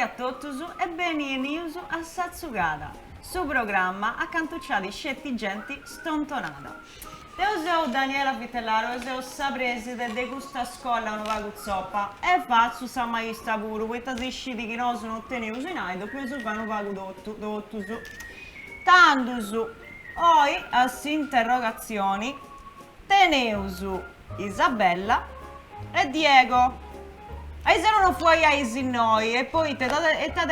a totus e benvenuti a Satsugada, su programma a cantucciare scetti genti stontonata. Io sono Daniela Vitellaro e sono la preside di questa scuola nuova Guzzoppa e faccio sa maestra pure, questa scetti che non sono ottenuti in aido, più su vanno pago dottus. Tanto su, oggi a interrogazioni teneusu Isabella e Diego. E se non fuori aisi noi, e poi te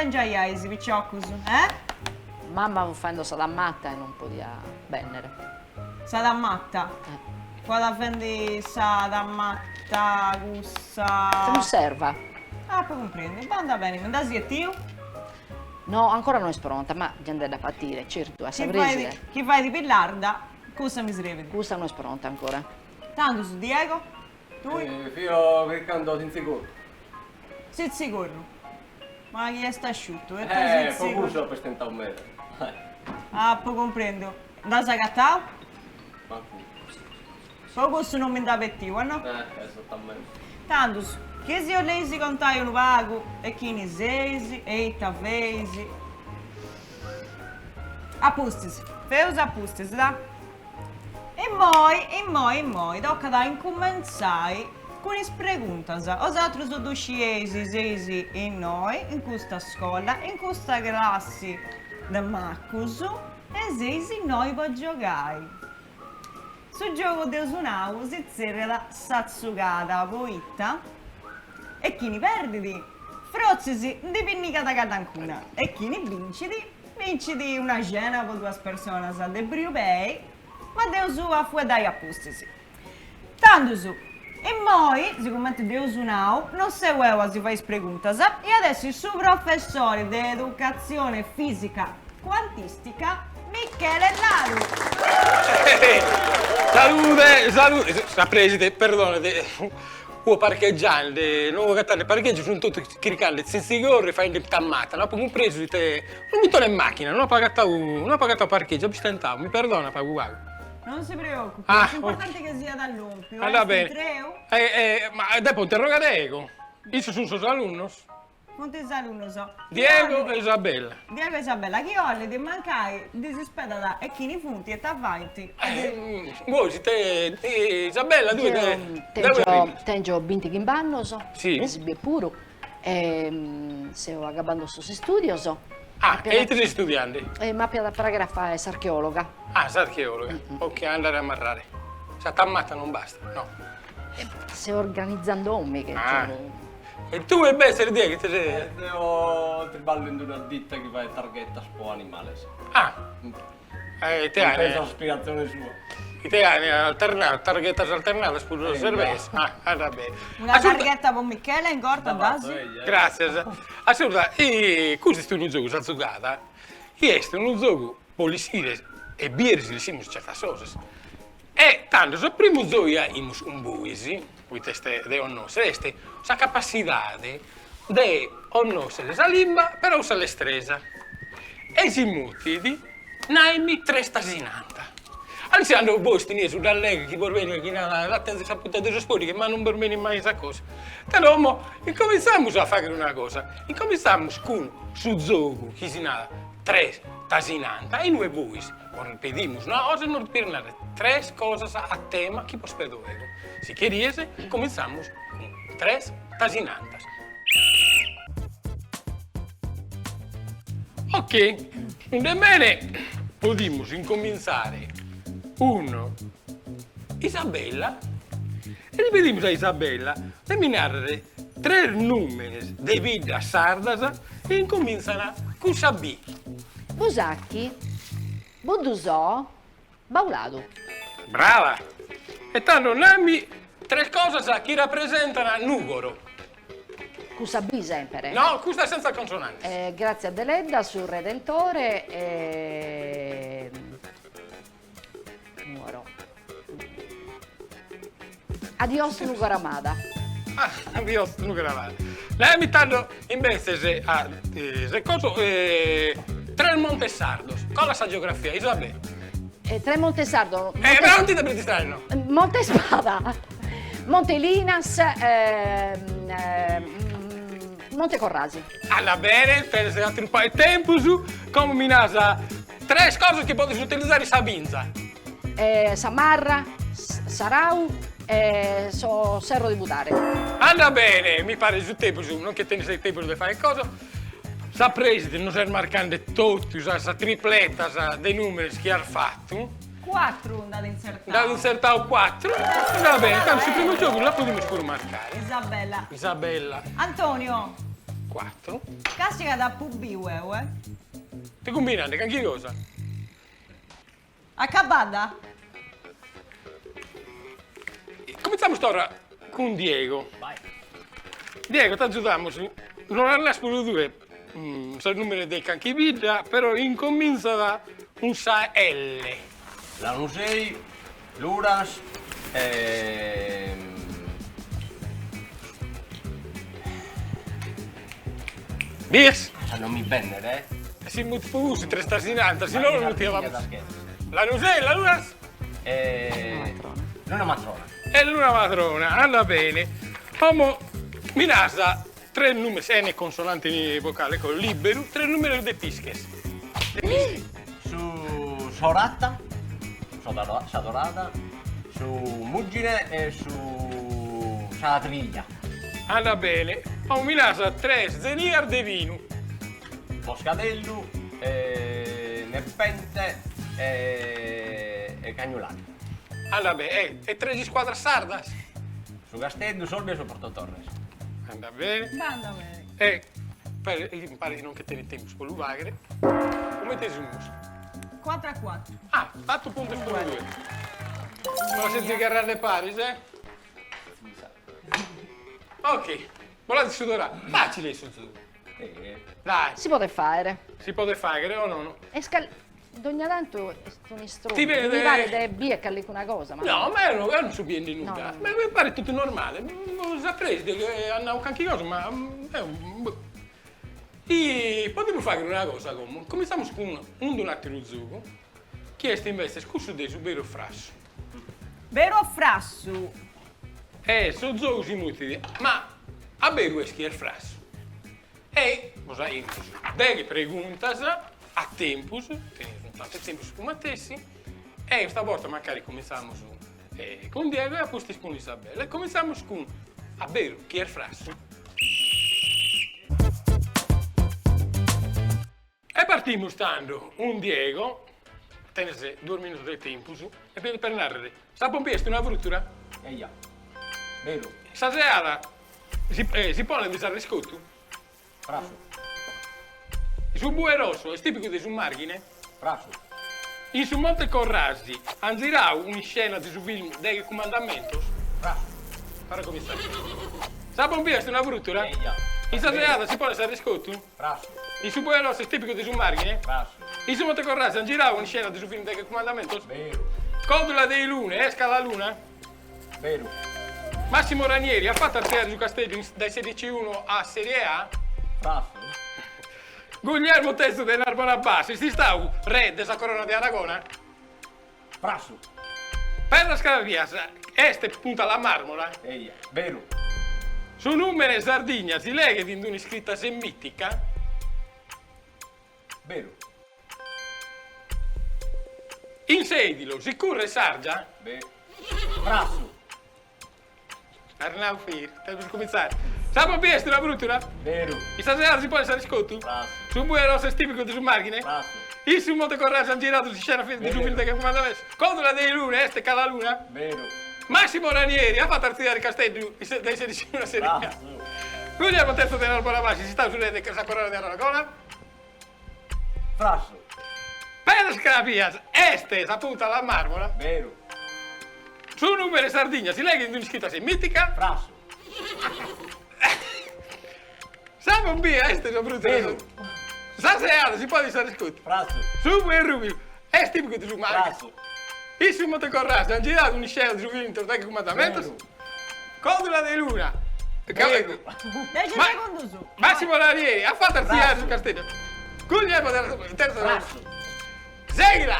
in già aisi, piccioccusu, Mamma facendo da matta e non podia bennere. Sa da matta? Quando fendi sa da matta, gussa... Se non serva? Ah, poi comprendi, banda bene, ma da sietio? No, ancora non è pronta, ma gente da patire, certo, a sapresi. Chi fai di pillarda, cosa mi srevedi? Questa non è pronta ancora. Tanto su Diego? Tu? Io cercando insicuro. Sei sicuro? Ma chi è sta asciutto? Poco so per stentare un mese. Ah, poi comprendo. Da sagattao? Ma Poco su non mi da pettivo, no? esattamente. Tanto, che se io lei si contaio un vago e chi ne seisi e i tavesi. Appustisi, feus appustisi, da? E moi, tocca da incominciare con le preguntas. Os altri sono dusciesi, sesi e noi, in questa scuola, in questa classe di Maccusu, e sesi noi per giocare. Sul gioco del Sunau si zerra la Satsugada poitta e chi ne perditi, frozzisi di pinnicata catancuna e chi ne vinciti una cena per due persone de briubei, ma Deus a fuedai appustisi. Tanto su, e noi, siccome Deus Sunau, non seguiamo si fai preguntas, e adesso il suo professore di educazione fisica quantistica, Michele Laru. Salute, sa preside, perdonate, può parcheggiare, non cattare parcheggio, sono tutti criccando, se si corre fai in tammata, no? Poi preso di te, non mi torno in macchina, non ho pagato parcheggio, mi stentavo, mi perdona, pago. Non si preoccupi, Ah, è importante che sia dall'ompio. Va bene. Treo? Ma dopo interrogatego, io sono suoi alunni, Quanti alunni so? Diego e Isabella. Diego e Isabella, chi volle ti mancai, disispedata e chi ne funti e t'avvanti. Voi siete Isabella, due Tengo 20 gimbannos, Sì. si pure, se ho acabando sus studios, Ah, e te sei studiante? ma per la paragrafa è archeologa. Ah, sei archeologa. Ok, andare a amarrare. Se tammata non basta, no. Se organizzando ommi che Ah. E tu e essere Diego, che te sei... Io triballo in una ditta che fa targhetta po' animale. Ah, te Penso hai... la spiegazione sua. Te hai alternato, targhettas alternadas per lo cervello. Ah, va bene. Una targhetta con Michele in corta basi. Grazie. Ascolta, questo è un gioco Satsugada. Questo è un gioco polisire e birsi, siamo certe cose. E tanto, se primo gioco imus un buisi, queste de onnosere, este, la capacità de onnosere la lingua per usare l'estresa. E si mutidi, naimi tre stasinanta. Anziano voi stini su dallega che vorrei che l'attenzione saputa dei spori che ma non per me mai questa cosa. Però incominciamo a fare una cosa. Incominciamo con su gioco che si ha tre tasinanta e noi voi ripetiamo, no? Oggi non ripetiamo tre cose a tema che posso vedere. Se chiedete, cominciamo con tre tasinantas. Ok, bene, possiamo incominciare. Uno, Isabella, e ripetiamo a Isabella, di narrare tre numeri di vita sardas e incominciano con Sabì. Busacchi, Budusò, Baulado. Brava! E tanto nammi tre cose che rappresentano Nugoro. Cusabì sempre. No, questa è senza consonanti. Grazie a Deledda sul Redentore e... Nuoro. Adios Nugoramada. Ah, io non gravavo. Nammi tanto invece se cosa tre Montesardos. Con la sa geografia, Isabella. Tre Montesardo. Ma non ti devi distrarre, Montespada. Montelinas, Montecorrasi. Alla bene, per un po' di tempo su, come mi nasa 3 cose che potete utilizzare in Sabinza. Samarra, Sarau e Serro di Butare. Anda bene, mi pare giù tempo su, non che te ne sei tempo di fare cosa. Sa preside, non sei marcando tutti, sa tripletta, sa dei numeri che ha fatto. 4 dall'insertare. Dall'insertavo 4. Va bene, tanto sul primo gioco la potremmo sicuro marcare. Isabella. Isabella, Antonio, 4. castiga da Pubbi Wewe. Ti combinate, che anche cosa? Accabada. Cominciamo ora con Diego. Vai. Diego, ti aiutiamo su. Non è l'espolo 2, sa il numero dei canchi vita, però incomincia da un sa L. La Nusei, l'Uras, Dies? non mi bennere, Si mutusi 3 stasi in alta, se no non lo tirava. da scherzo. La Nusella, Lunas Luna Matrona. e Luna Madrona, anda bene. Come Minasa, 3 numeri, N consonanti vocali con libero, 3 numeri di tisches. Su Soratta, Sadorada, su Muggine e su Salatriglia. Anda bene. Come Minasa, 3 Zeniar de Vino. Moscadello, Nepente e Cagnolani. Anda bene. E 3 di squadra sardas. Su Gastello, Solbia e su Porto Torres. Anda bene. Banda bene. E mi pare di non che tieni tempo con l'uvagre. Come te simus? 4 a 4. Ah, fatto punto su 2. Ma senza garrare pari, Ok, volate sudorà. Facile su. Dai, Si può fare. si può fare o no? Ogni tanto sono stronzo. Ti vede- Mi pare che bia lì con una cosa, ma No, ma io non so bene di nulla. No, no. Ma mi pare tutto normale. Non saprei che hanno qualche cosa, ma è un... E potremmo fare una cosa come. Cominciamo con un altro gioco. Che è invece scusso di vero frasso. Vero frasso. Sono giochi inutili, ma a vero è il frasso. E cosa è? Delle preguntas a tempus, teniamo tanto tempo come stessi, e stavolta magari cominciamo con Diego e poi con Isabella. E cominciamo con a vero chi è il frasso. E partiamo stando un Diego, tenese 2 minuti di tempo su, e per narrare. Sa pompieste una bruttura? Eia. Vero. Stasera si può avvisare riscotto? Frasso. Il suo bue rosso è tipico di su margine? Frasso. In su Monte Corrasi anzirà una scena di su film dei comandamentos? Frasso. Para cominciare. Sa pompieste una bruttura? Eia. In stasera si può essere riscotto? Frasso. Il suo bue rosso è tipico di su margine? Frasso. In su Monte Corrasi anzirà una scena di su film dei comandamentos? Vero. Codula dei lune, esca la luna? Vero. Massimo Ranieri ha fatto arteria su Castello dai 16-1 a Serie A? Frasso. Guglielmo Testo del Narbona Bassi, si sta re della corona di Aragona? Frasso. Per la Scaravias, este punta la marmola. Eia. Vero. Su numere Sardigna si lega di una scritta semmitica? Vero. In sedilo, si curre Sargia? Frasso. Arnau Fir, per cominciare. Sapo pieste una bruttura? Vero. I stasera si può essere scotto? Frasso. Su bue rosso è tipico di su margine? Frasso. Il su Monte Corrasi hanno girato di scena di su film che comandamento. Codola dei lune, este cala luna? Vero. Massimo Ranieri ha fatto arteria di Castello dai 16 a Serie A. Frasso. Guglielmo Terzo del Narbona Bassi, si sta sulle della corona di Aragona? Frasso. Per Scaravias, este appunta la marmola? Vero. Su numero Sardigna si lega in una scritta semmitica? Frasso. Sapo un via, este è brutto. Vero. Sasseada, si può essere scotto. Frasso. Su e Rubio, è tipico di su marca. Frasso. Il su Monte Corrasi hanno girato una scena di su film dei comandamento? Vero. Codula dei luna. Vero. 10 Ma- secondi su. Massimo Ranieri ha fatto arteria Frasso. su Castello. Guglielmo Terzo del Frasso. Segla!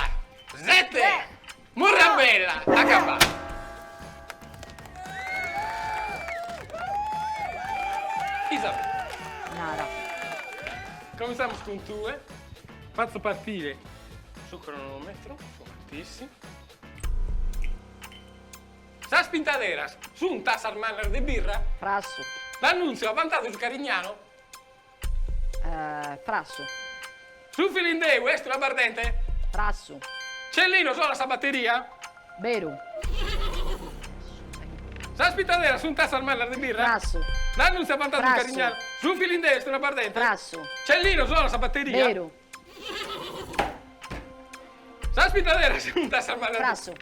Zette! Murrabella! Accampato! Isabella. cominciamo con tu, Faccio partire sul cronometro, su Mattissimo. Sa spintaderas, su un tassar manner de birra. Frasso. L'annunzio ha vantato su Carignano. Frasso. Su Filindeu, est una bardente. Frasso. Cellino, sola sa batteria. Beru. Sa spintaderas, su un tassar manner de birra. Frasso. L'annunzio ha vantato su Frasso. Carignano. Su Filindeu, est una bardente. Frasso. Cellino, sola sa batteria. Beru. Sa spintaderas, su un tassar manner de birra. Frasso.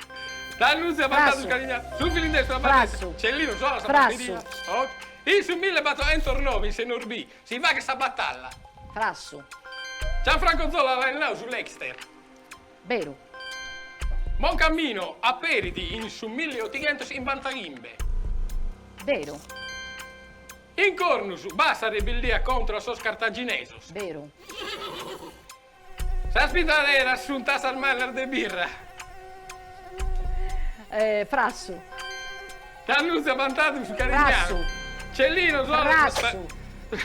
L'annunzio ha vantato Frasso. su Carignano. Su Filindeu, est una bardente. Frasso. Cellino, sola sa Frasso. batteria. Ok. E su 1000 batto entornovi in Senor B. Si va che sa battalla. Frasso. Gianfranco Zola va in là sull'Exter. Beru. Buon cammino a Periti in su 1800 in Vantaghimbe. Beru. In Cornus, bassa rebellia contro sos cartaginesos. Beru. Sa spitadera su un tassar manner de birra. Frasso. T'annunzia vantato su Carignano. Frasso. Cellino, Zola. Frasso.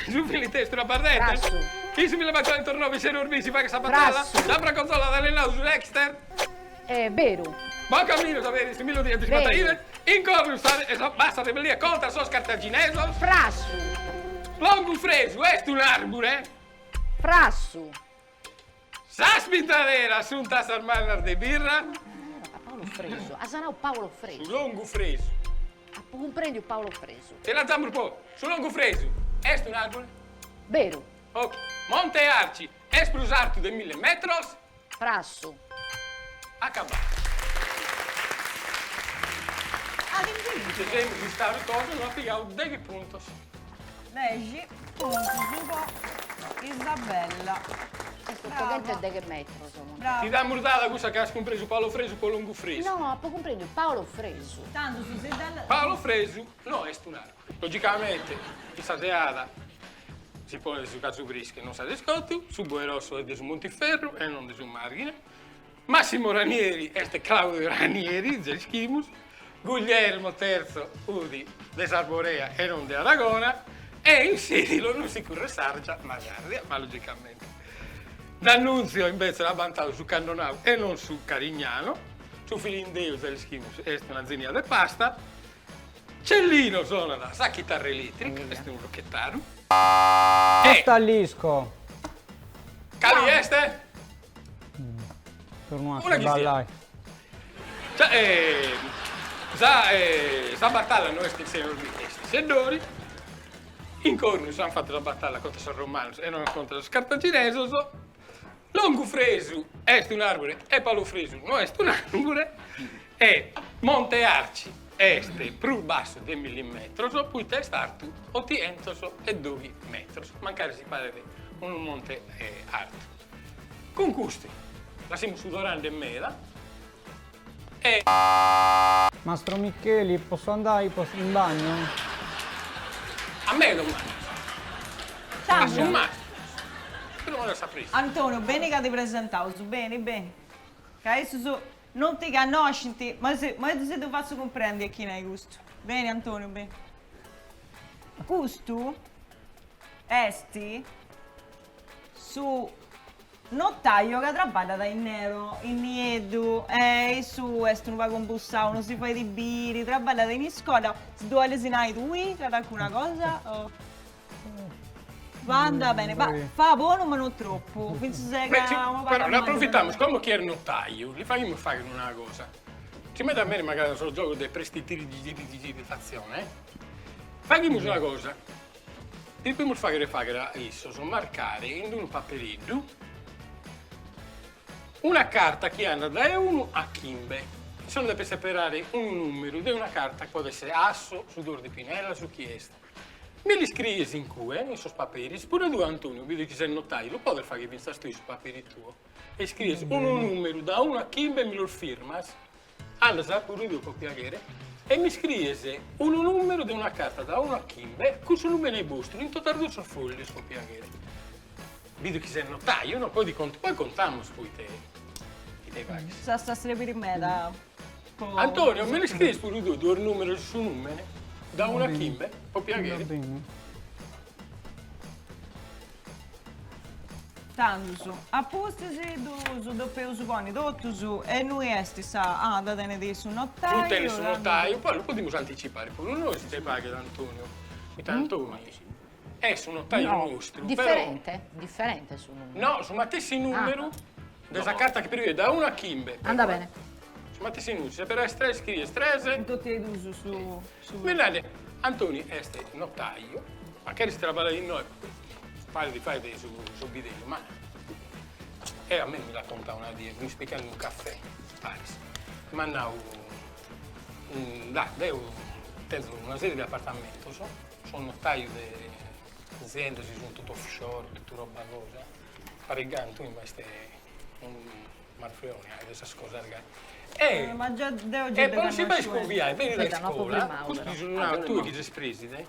Su Filitesto, una bardente. Frasso. In su 1809 se non si fa che sa battalla. Frasso. Gianfranco Zola va in là sull'Exter. Beru. Buon cammino, sapete, su 1800 Bene. in Cornus, bassa rebellia contro sos cartaginesos. Frasso. Longo fresu, est un arbore. Frasso. Sa spintanera su un tassar manner de birra. Paolo Freso. Asanau Paolo Su Freso. longo fresu. Comprendi Paolo Freso. Te la zammo un po'. Su longo fresu, est un arbore. Beru. Ok. Monte Arci, est plus alto de 1000 metros. Frasso. Accabato. All'infinito. Se sempre di stare cosa, non ha piegato 10 puntos. 10 punti, Giubo, Isabella. Questo Brava. potente è che metro, insomma. Ti Bravo. dà murdata questa che ha compreso Paolo Fresu con longo fresu. No, poi comprendi Paolo Freso. Tanto su sei dalla... Paolo Fresu no est un arbore. Logicamente, in Sateada si pone su Cazzubrischi non sa di Scottu, su Boerosso è su Montiferro e non di su Marghine. Massimo Ranieri est Claudio Ranieri, del Schimus. Guglielmo III Udi de Sarborea e non di Aragona. E in Sirilo non si curre Sargia, ma Guardia, ma logicamente. D'Annunzio invece l'ha vantato su Cannonau e non su Carignano. Su Filindeo del Schimus est una zenia de pasta. Cellino suona da sa chitarra elettrica, questo è un rocchettaro. E Stallisco. Cali este? Torno Una a chi ballare. Cioè, sta battaglia non è che siano questi sedori. In Cornus hanno fatto la battaglia contro San Romano e non contro lo Cartaginesos. Longo Fresu est un arbore e Paolo Fresu non est un arbore. E Monte Arci est più basso di 1000 metros, poi è stato 802 metros. Mancare si parla di un monte alto. Con questi, la siamo sudorando in mela. E Mastro Micheli, posso andare in bagno? a me domani. Ma su mastro. Però non lo sapresti. Antonio, bene che ti presentavo, su bene, bene. Che adesso non ti conosci, ma se ti faccio comprendere chi ne hai gusto. Bene Antonio, bene. Gusto esti su notaio che lavora in nero, in niedo, e su est non va con bussao, non si fa di biri, lavora in scuola, dove le sinai tu, c'è alcuna cosa? Oh. Va, andrà bene, va, fa buono ma non troppo, penso se Beh, che però ne approfittiamo, siccome chi è il notaio, gli facciamo fare una cosa. Ci mette a me magari un solo gioco dei prestiti di fazione. Facciamo una cosa. Il primo fare adesso sono marcare in un papelino una carta che andrà da 1 a 5. Sono deve separare un numero di una carta che può essere asso, sudor di pinella, su chiesta. Me li scrivi in cui, in suoi papiri, pure tu Antonio, vedo che sei il notaio, lo puoi fare che pensa tu sui papiri tuoi. E scrivi un numero da 1 a 5 e me lo firmas. Allora, pure tu puoi piacere. E mi scrivi un numero di una carta da 1 a 5, con suo numero nei bustoli, in totale 2 foglie, puoi piacere. Vedo che sei il notaio, no? Poi contiamo poi te paghi. sta per me da... Antonio, me li scrivi pure tu, due numeri su numero, da 1 a 5, puoi Va piacere. bene. Tanto, appostasi su doppio su coni, tutto su, e noi esti sa, da tenere su nottaio. Tu tieni su notaio, poi lo possiamo anticipare, pure noi si paga da Antonio. Antonio è su notaio nostro. Differente? Differente su numero. No, su matessi numero, della carta che prevede da 1 a Kimbe. Anda bene. Su matessi numero, se per essere scrivi estrese. Tutti i dusi su. Guardate, Antonio è notaio, magari si trabalha di noi, pare di fare su bidello, ma a me mi racconta una di mi spiegano un caffè, pare. Mi hanno una serie di appartamenti, sono notaio di aziende, si sono tutto offshore, tutto roba cosa. Pareggiano, tu mi un marfreone, questa cosa, ragazzi. Ma già devo E poi si va a sconviare, vieni da Aspetta, no, scuola, prima, questo ora. sono tu che sei preside,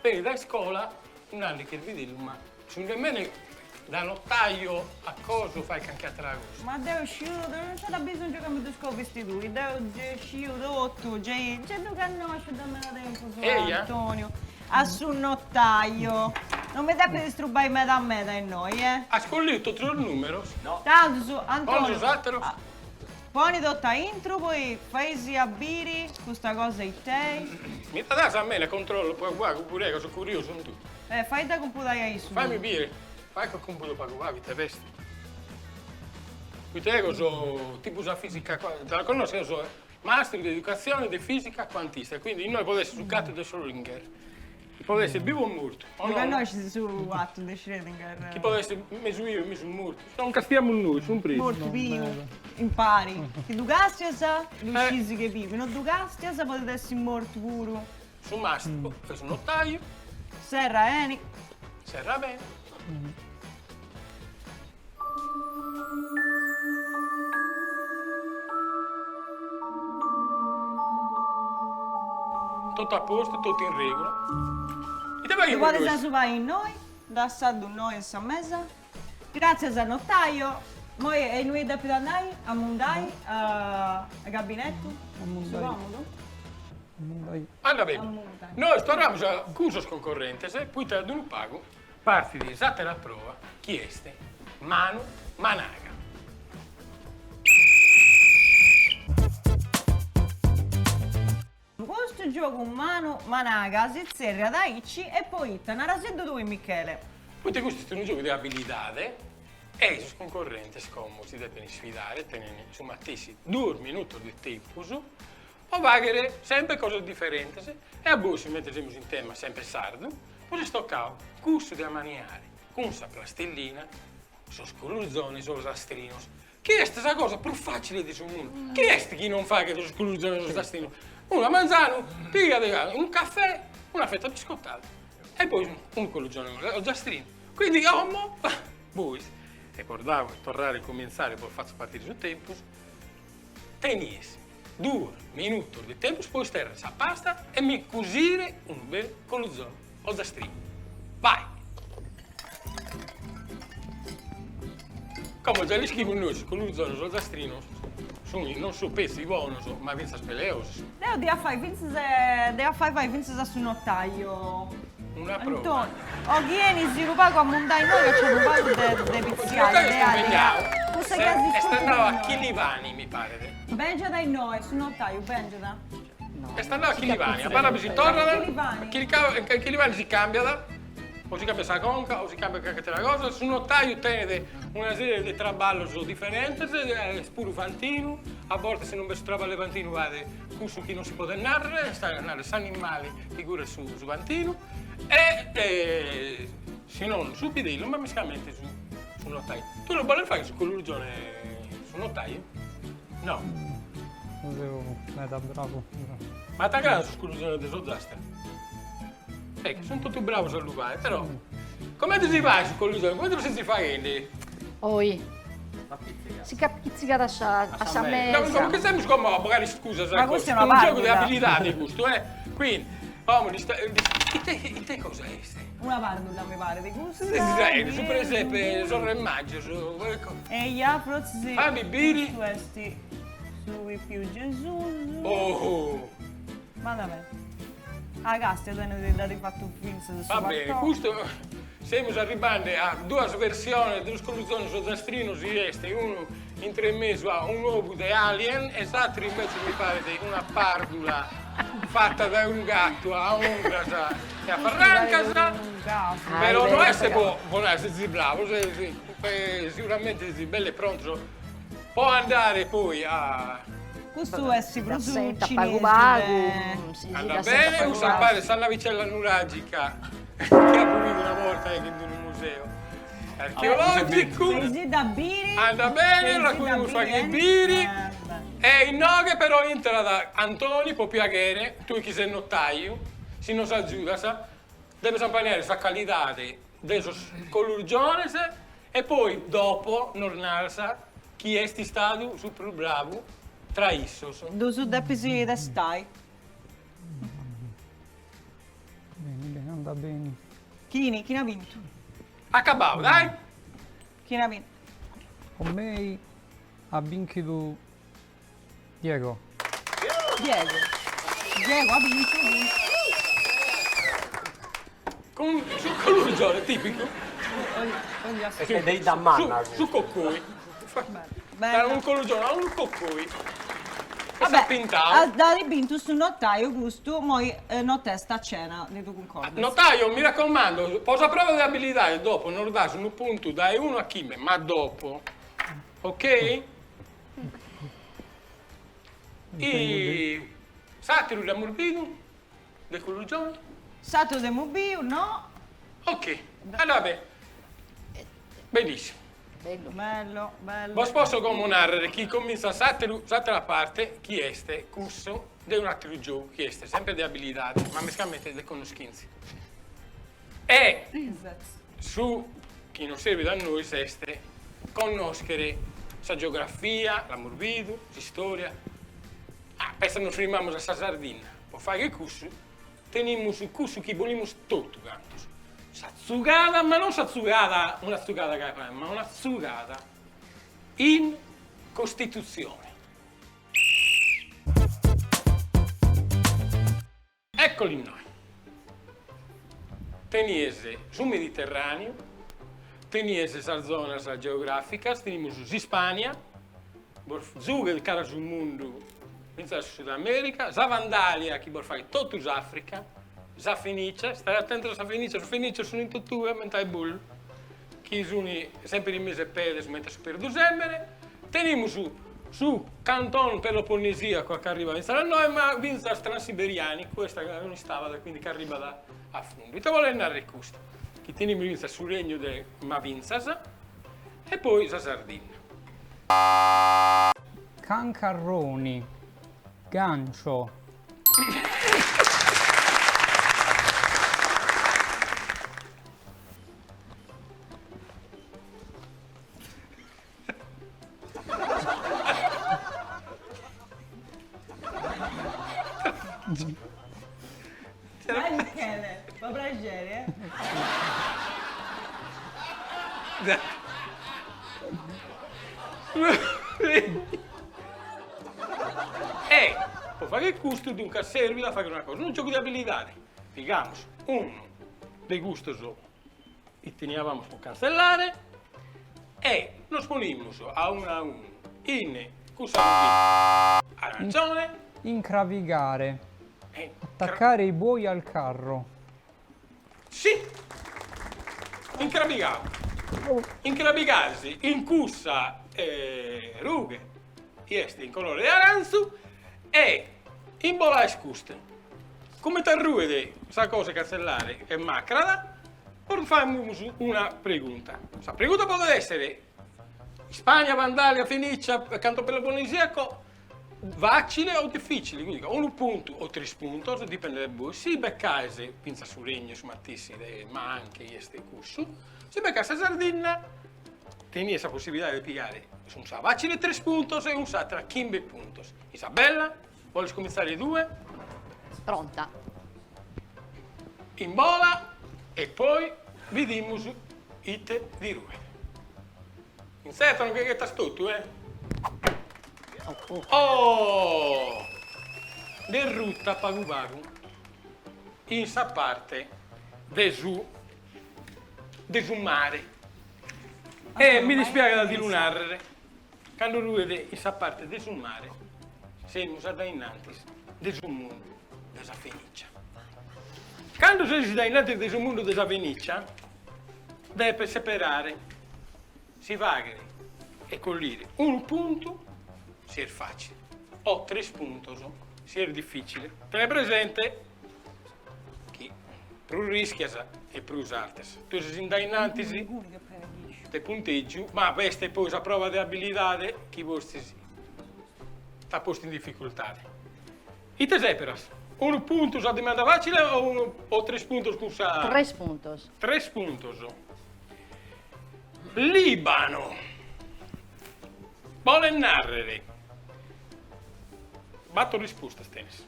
vieni da scuola, un anno che vedi, ma su nemmeno da notaio a cosa fai cancate la cosa. Ma devo uscire, non c'è bisogno che mi scopri tu, devo uscire tutto, c'è tu che conosci da me da tempo su Antonio. A su nottaio. Non mi dai per disturbare me da e noi, Ha scollito il numero? No. Tanto su, Quando Antonio. usatelo? Poni tutta intro, poi fai a biri, questa cosa in te. Mi dà a me le controllo, poi guarda, pure sono curioso, sono tu. Fai da computare su. Fammi bere, fai che computo per guarda, te vesti. Qui te so, tipo la fisica, te la conosci, so, master di educazione di fisica quantista, quindi noi potessimo giocare da Schrödinger. Chi può essere vivo o morto? Lo conosci su atto di Schrödinger? Chi può essere messo io e messo morto? Non castiamo noi, sono preso. Morto, vivo, impari. Ti ducastiasa, lucisi che vivi. Non ducastiasa, potete essere morto pure. Su master, preso un notaio, Serra, Eni. serra bene. Tutto a posto, tutto in regola. E te vai Ti in potete veloce. subire in noi, da saddu noi in sa mesa. Grazie al notaio. Noi noi da più andai, a Mondai, a gabinetto. A Mondai. Su comodo. Dai. Anda bene. Ammonta. Noi stiamo a cursos concorrentes, poi te non pago, parti di esatta la prova, chieste, mano, managa. Questo gioco umano, managa, zizzerra da Icci e poi Tanaraseddo tu e Michele. Poi te questo è un gioco di abilità, e i concorrenti come si devono sfidare, tenere insomma tesi 2 minuti di tempo su, o vagare sempre cose differenti, e a voi si metteremo in tema sempre sardo, poi sto cao, curso di maniare, con sa plastilina, so scoluzzoni, so sastrinos. Chi è questa cosa più facile di sul mondo? Chi è chi non fa che so scoluzzoni, so sastrinos? Una manzano, piga un caffè, una fetta biscottata e poi un collugione, o zastrino. Quindi, voi, ricordavo, tornare a cominciare, poi faccio partire sul tempo, teniesi 2 minuti di tempo, poi sterre la pasta e mi cucire un bel collugione o zastrino. Vai! Come già li scrivo noi, collugione o zastrino, non so pezzi buoni, ma vinza speleosi. Devo dire fai vince su notaio. Una prova. Antonio, o vieni sviluppato a Mondai noi che c'è un paio di pizziali. È stato a Chilivani, mi pare. Benja dai noi, su notaio, benja da. È stato a Chilivani, a Parla si torna, Chilivani. a Chilivani si cambia, o si cambia la conca, o si cambia la cosa. Su notaio tiene una serie di traballos differenti, pure fantino, a volte se non si trova levantino va su chi non si può narrare, stanno animali, figure su fantino, e se non su pidello, ma miscamente su notaio. Tu lo vuoi fare su collugione su notaio? No. Lo devo. Da bravo. Ma ti grande su collugione del Zozaster? Sono tutti bravi a lupare, però come ti si fa su collugione? Come ti si fa niente? Oi. Si capizzica da a sa mesa. No, come sempre come magari scusa, sai, Ma questo è una un gioco di valvola. abilità di gusto, Quindi, te cosa è? Una pardulla mi pare di gusto. Su per esempio, sono in maggio, E gli afrozi. Fammi biri. Questi sui più Gesù. Oh, Ma da me. A Castia te ne date fatto un film su va bene, questo siamo arrivati a due versioni delle soluzioni su zastrino si este, uno in tre mesi a un uovo di alien e l'altro invece mi pare di una pardula fatta da un gatto a un'ungrasa e a farrancasa. Però non è se può essere bravo, sicuramente si bello e pronto. Può andare poi a... Questo è si Senta, cinese. pagu bagu. Sì, Andà da bene, senta un pagu bagu. sapere sa navicella nuragica che ha pulito una volta in un museo archeologico. Sesi da biri. Anda bene, la cui non fa che biri. E in noghe però entra da Antoni, può piacere, tu chi sei notaio, si nos aiuta, sa? Deve sapere la qualità dei colurgioni e poi dopo nornarsa chi è stato super bravo tra issos. Dosu depisi da stai. Bene, anda bene. Chi ha vinto? Accabau, dai! Chi ha vinto? Con me ha vinto Diego. Diego. Diego ha vinto. Con un colurgione tipico. Perché devi da manna. Su coccoi. Era un colurgione, a un coccoi. Che si è Vabbè, pintato. da ribinto su notaio gusto, moi no testa a cena, ne tu concordi? Notaio, mi raccomando, posa prova di abilità e dopo non dai un punto dai 1 a chi, ma dopo. Ok? E satiro da morbido, del colurgione? Sato de mobile, no? Ok, allora beh. Benissimo. Bello. Bello, bello. Vos posso comunare chi comincia a la parte chi este curso di un altro gioco, chi este sempre di abilità, ma mescamente di conoscenze. E su chi non serve da noi este conoscere la geografia, la morbido, la storia. Pensa non fermiamo a Sardegna, può fare che curso, teniamo su curso che volemo tutto canto. Sazzugata, ma non sazzugata, una zugata che fa, ma una zugata in Costituzione. Eccoli noi. Teniese sul Mediterraneo, teniese la zona geografica, teniamo su Spagna, zuga il cara sul mondo, in Sud America, la Vandalia che vuol fare tutto l'Africa, la Fenicia, stai attento alla Fenicia sono in tuttura, mentre è bull, che sono sempre in mese pedes, mentre per dicembre, teniamo su Canton Peloponnesiaco che arriva a noi, ma vinza transiberiani, questa non stava, quindi che arriva da a fondo. E vuole andare questo, che teniamo vinza sul regno di Mavinzas e poi la Sardegna. Cancarroni. Gancio. Dai Michele, va piacere, Può fare il gusto di un serve da fare una cosa, un gioco di abilità. Digamos, uno dei gusti e teniamo a cancellare e nos ponimos a uno in cosa arancione. Incravigare. Attaccare i buoi al carro. Sì! Incrabigarsi in cussa rughe, este in colore aranzo e in bola scuste. Come t'arruede questa cosa cancellare è macrada, ora facciamo una pregunta. La pregunta può essere Spagna, Vandalia, Fenicia, Canto Peloponnesiaco, facile o difficile, quindi un punto o 3 punti, dipende da voi. Se beccase, pinza su regno, su mattissi, ma anche este curso, se beccase Sardegna, tenia la possibilità di pigliare un sa facile 3 punti e un sa tra 15 punti. Isabella, vuoi cominciare 2? Pronta. In bola e poi vediamo it di Rue. Insertano che sta tutto, Oh! Derrutta Pagu in sa parte de su desummare. E mi dispiace di lunare, quando lui vede questa parte desummare, siamo da innanzi del mondo della Fenicia. Quando si da innanzi del mondo della Fenicia, deve separare, si vagare e cogliere un punto, se è facile, o 3 punti, se è difficile. Tenere presente che più rischia e più usate. Tu sei da innanzi, te punteggio, ma questa è poi la prova di abilità che voi sta posto in difficoltà. I te separas, un punto sa domanda facile o 3 punti scusa? 3 puntos. 3 punti. Libano. Vuole narrare. Batto risposta, Stenis.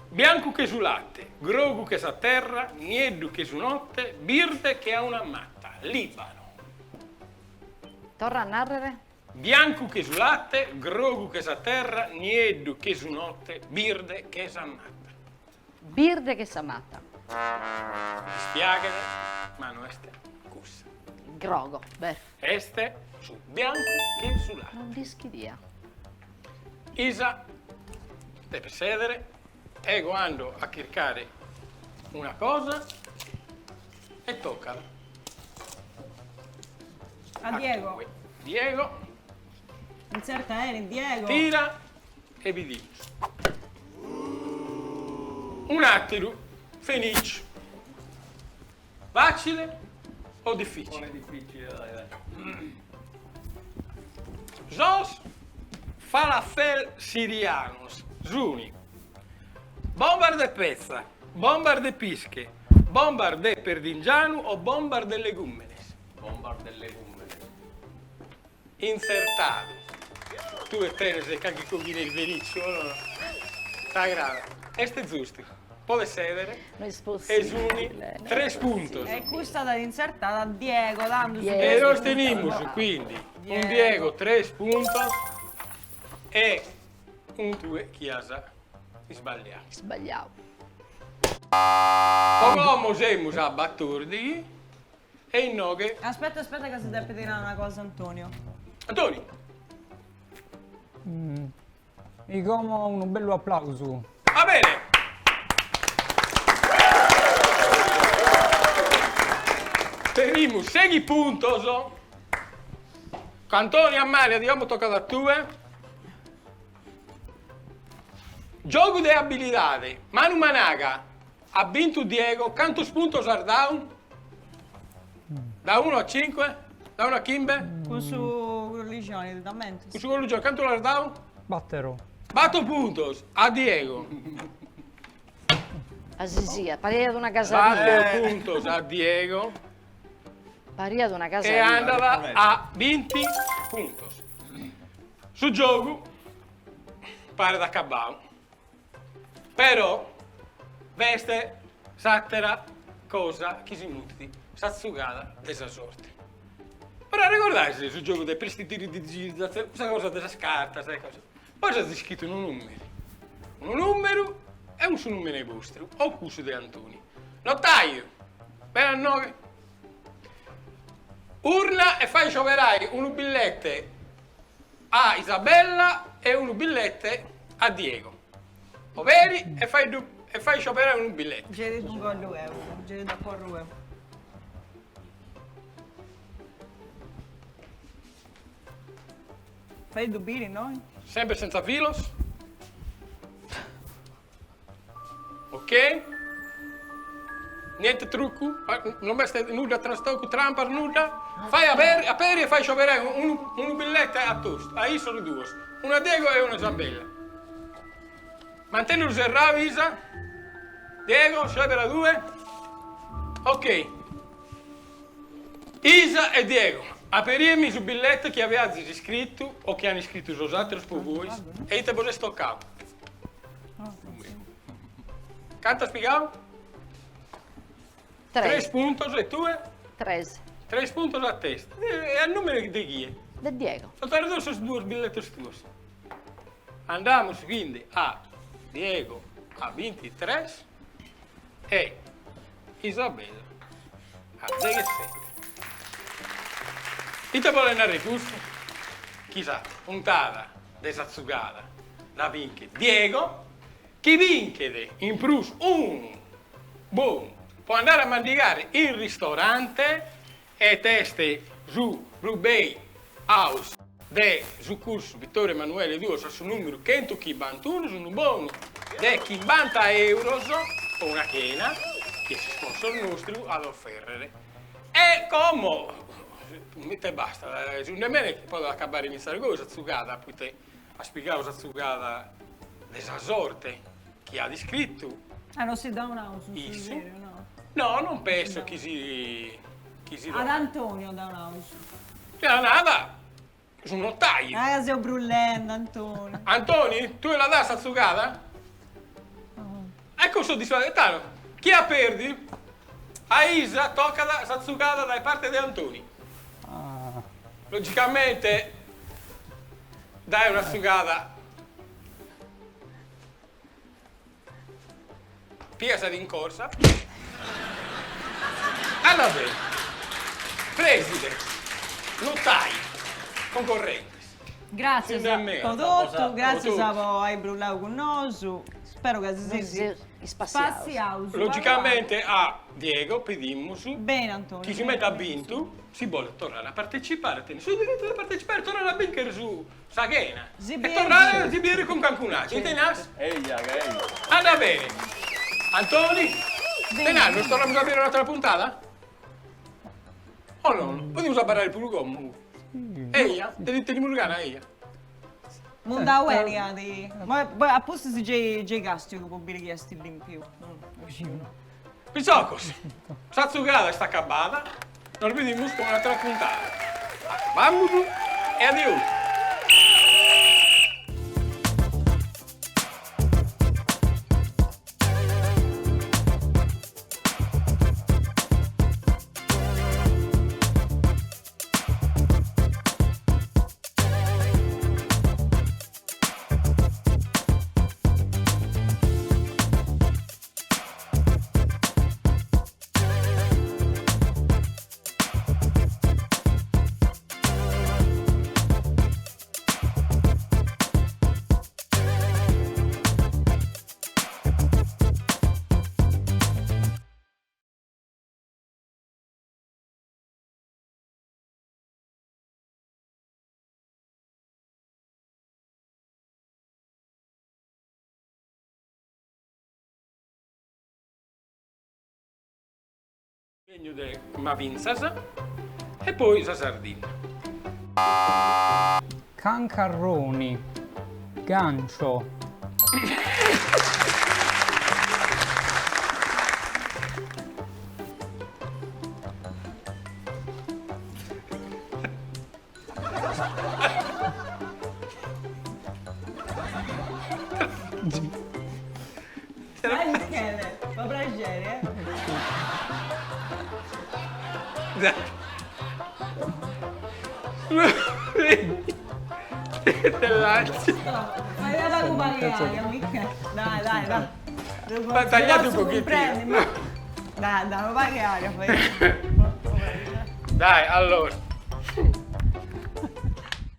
Bianco che su latte, grogu che sa terra, nieddu che su notte, birde che ha una matta. Libano. Torna a narrare? Bianco che su latte, grogu che sa terra, nieddu che su notte, birde che sa matta. Birde che s'amatta. Spiagare, ma non este cussa. Grogo. Beh, Este su bianco che su latte. non dischivia. Isa deve sedere e quando a cercare una cosa e tocca A Diego. Diego Inserta Diego. tira e vi dico un attimo felice facile o difficile? Non è difficile, dai. Zos falafel sirianos, zuni, bombar de pezza, bombar de pische, bombar de perdingianu o bombar de legumenes. Bombar delle gummene. Insertato. Tu e te ne sei anche con il venizio, no? Sta grave. Este giusto. Può sedere Non è e possibile. zuni 3 punti. E questa da insertata a Diego, dando su Diego. E questo lo teniamo, punto. quindi un Diego. Diego 3 punti e un 2 chiesa sbagliato. Sbagliavo. Come siamo a batturdi e in noghe. Aspetta che si deve dire una cosa, Antonio. Antonio, Mi como un bello applauso. va bene. Teniamo 6 punti. Antonio e Amalia, abbiamo toccato a te. Gioco di abilità. Manu Managa ha vinto Diego. Quantos puntos ha dato? Da 1 a 5? Da 1 a Kimbe? Con su religione, da mente. Su quello gioco, quanto l'ha dato? Batterò. Batto puntos a Diego. A Zizia, paria di una casaria. Batto puntos a Diego. Paria di una E casaria. andava a 20 puntos. Su gioco pare da cabao. Però veste sattera cosa che si muti, sazzugata della sorte. Ora ricordate sul gioco dei prestiti di digitalizzazione, questa cosa della scarta, sai cosa? Poi c'è scritto un numero. Un numero e un suo numero vostro, o cusso di Antoni. Notaio, per a noi. Urna e fai scioperai un billette a Isabella e un billette a Diego. Ovveri e fai scioperare un biglietto. Giri un gol euro, giri da 4 euro. Fai i dubini, no? Sempre senza filos. Ok? Niente trucco, non mette nulla trastocco, trampa, nulla. Fai aperi e fai scioperare un biglietto a tosto. Ahí sono due. Una Diego e una Isabella. Mantieni il serrato, Isa. Diego, sciopera 2. Ok. Isa e Diego, aperiamo sul biglietto che avete scritto o che hanno scritto gli altri per voi e te potete stoccare. Canta spiegavo? 3 3. puntos e tu? 3. 3 puntos a testa. E a numero di chi è? De Diego. Soltanto esos due biglietti tuoi. Andiamo quindi a Diego a 23 e Isabella a 17. Ita volen arrecus, chissà, puntata de Satsugada, la vinche Diego, chi vinche in plus un buon può andare a mangiare in ristorante e teste su Rubei House de su corso Vittorio Emanuele II su numero 151 su un buono de 50 euro o una chena che si sponsor nostro ad offerre. E come te basta, nemmeno poi acabare in Zaragoza, Satsugada, poi te ha spiegato Satsugada desa sorte che ha descritto. Non si dà un house, Isso. no? No, non penso che si Ad Antonio da un house. Cioè, nada, sono notai. Ragazzi, ho brullendo, Antonio. Antoni, tu la dai Satsugada? Ecco soddisfatto. Chi ha perdi? A Isa tocca da Satsugada da parte di Antoni. Logicamente dai una Satsugada. Piazza di incorsa. Allora bene. Preside, notai, concorrenti. Grazie Sì, da me. prodotto, grazie Prodotto. hai brullato con noi. Spero che si Spazi house. Logicamente a Diego pedimmo su Bene, Antonio. chi si mette a vinto si vuole tornare a partecipare, tiene il diritto di partecipare, tornare a vincere su Saghena e Zibieri. tornare a Zibieri con qualcun'altro. Ci tenas? Eia, che eia. Anda bene. Antoni, tenas, non sto a avere un'altra puntata? O no? Possiamo parlare più lungo? Eia, devi tenere Lugana, eia. Munda uelia di... Ma a posto si già gasti che può dire che sti in più. Pizzocos, Satsugada sta acabata, nos vediamo con un'altra puntata. Vamos e addio. Segno de Mavinsas e poi la sardina. Cancarroni, gancio, Dai Michele, fa piacere, Fai la pagare, Michele. Dai. Ma tagliate un pochettino. Dai, lo pagare. Dai, allora.